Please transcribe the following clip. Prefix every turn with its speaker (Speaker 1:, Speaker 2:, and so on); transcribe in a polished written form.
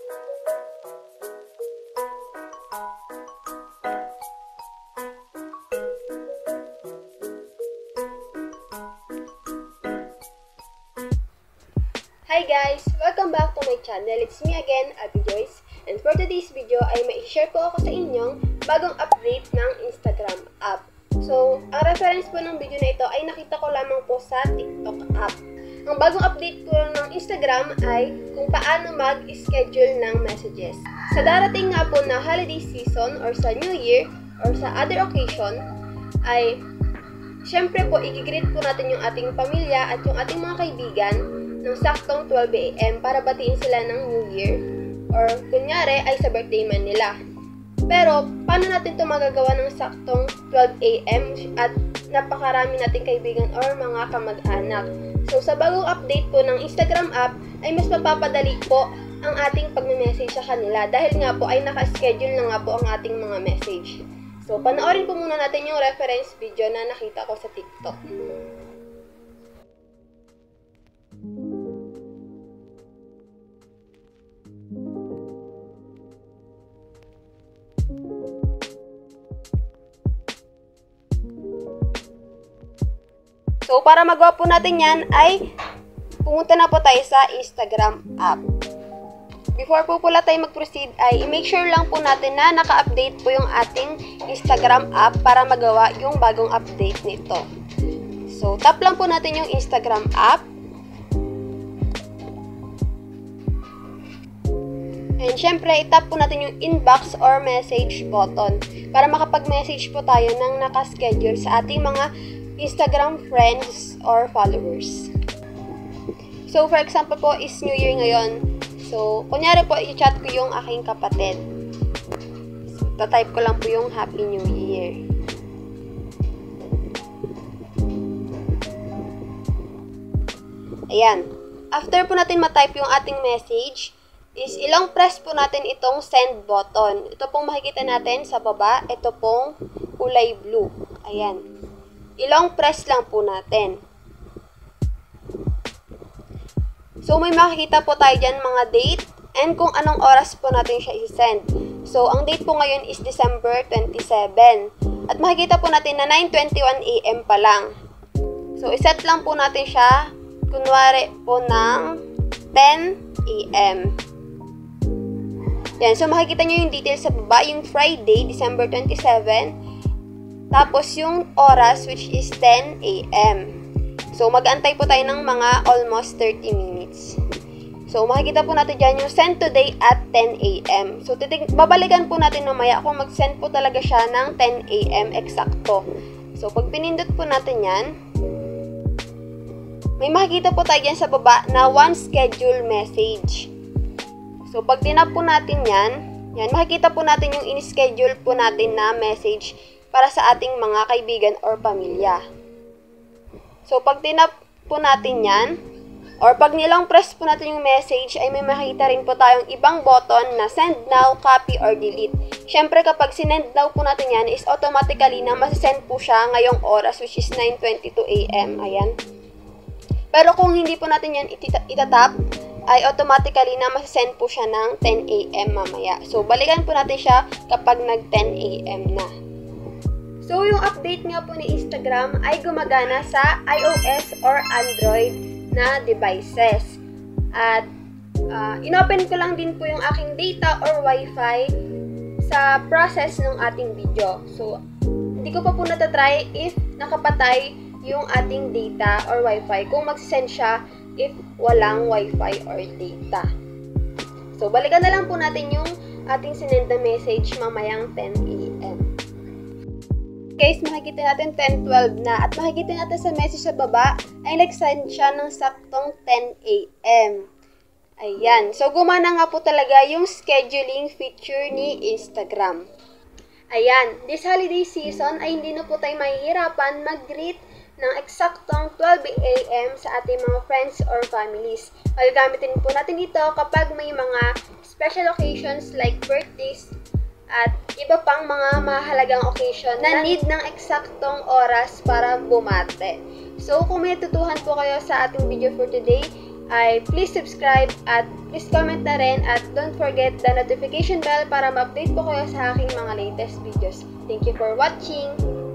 Speaker 1: Hi guys! Welcome back to my channel. It's me again, Abby Joyce. And for today's video ay mai-share ko ako sa inyong bagong update ng Instagram app. So, ang reference po ng video na ito ay nakita ko lamang po sa TikTok app. Ang bagong update po ng Instagram ay kung paano mag-schedule ng messages. Sa darating nga po na holiday season or sa New Year or sa other occasion ay syempre po i-greet po natin yung ating pamilya at yung ating mga kaibigan ng saktong 12 AM para batiin sila ng New Year or kunyari ay sa birthday man nila. Pero, paano natin ito magagawa ng saktong 12 AM at napakarami nating kaibigan or mga kamag-anak? So, sa bagong update po ng Instagram app ay mas mapapadali po ang ating pag-message sa kanila dahil nga po ay naka-schedule na nga po ang ating mga message. So, panoorin po muna natin yung reference video na nakita ko sa TikTok. So, para magawa po natin yan ay pumunta na po tayo sa Instagram app. Before po pala tayo mag-proceed ay i-make sure lang po natin na naka-update po yung ating Instagram app para magawa yung bagong update nito. So, tap lang po natin yung Instagram app. And syempre, itap po natin yung inbox or message button para makapag-message po tayo ng naka-schedule sa ating mga Instagram friends or followers. So, for example po, is New Year ngayon. So, kunyari po, i-chat ko yung aking kapatid. So, tatype ko lang po yung Happy New Year. Ayan. After po natin matype yung ating message, is ilang press po natin itong send button. Ito pong makikita natin sa baba. Ito pong kulay blue. Ayan. Ilang press lang po natin. So, may makikita po tayo dyan mga date and kung anong oras po natin siya i-send. So, ang date po ngayon is December 27. At makikita po natin na 9:21 AM pa lang. So, iset lang po natin siya, kunwari po ng 10 AM. Yan. So, makikita nyo yung details sa baba, yung Friday, December 27. Tapos, yung oras, which is 10 AM. So, mag-antay po tayo ng mga almost 30 minutes. So, makikita po natin dyan yung send today at 10 AM. So, babalikan po natin mamaya kung mag-send po talaga siya ng 10 AM eksakto. So, pag pinindot po natin yan, may makikita po tayo dyan sa baba na one schedule message. So, pag tinap po natin yan, makikita po natin yung in-schedule po natin na message para sa ating mga kaibigan or pamilya. So, pag tinap po natin yan, or pag nilang press po natin yung message, ay may makita rin po tayong ibang button na send now, copy, or delete. Siyempre, kapag sinend now po natin yan, is automatically na masisend po siya ngayong oras, which is 9:22 AM. Ayan. Pero kung hindi po natin yan itatap, ay automatically na masisend po siya ng 10 AM mamaya. So, balikan po natin siya kapag nag-10 AM na. So, yung update nga po ni Instagram ay gumagana sa iOS or Android na devices. At, inopen ko lang din po yung aking data or Wi-Fi sa process ng ating video. So, hindi ko pa po natatry if nakapatay yung ating data or Wi-Fi kung magsisend siya if walang Wi-Fi or data. So, balikan na lang po natin yung ating sinend na message mamayang 10 AM. Guys, makikita natin 10:12 na at makikita natin sa message sa baba ay nag-send siya ng saktong 10 AM. Ayan. So, gumana nga po talaga yung scheduling feature ni Instagram. Ayan. This holiday season ay hindi na po tayo mahihirapan mag-greet ng eksaktong 12 AM sa ating mga friends or families. Magagamitin po natin ito kapag may mga special occasions like birthdays, at iba pang mga mahalagang occasion na need ng eksaktong oras para bumate. So, kung may tutuhan po kayo sa ating video for today, ay please subscribe at please comment na rin at don't forget the notification bell para ma-update po kayo sa aking mga latest videos. Thank you for watching!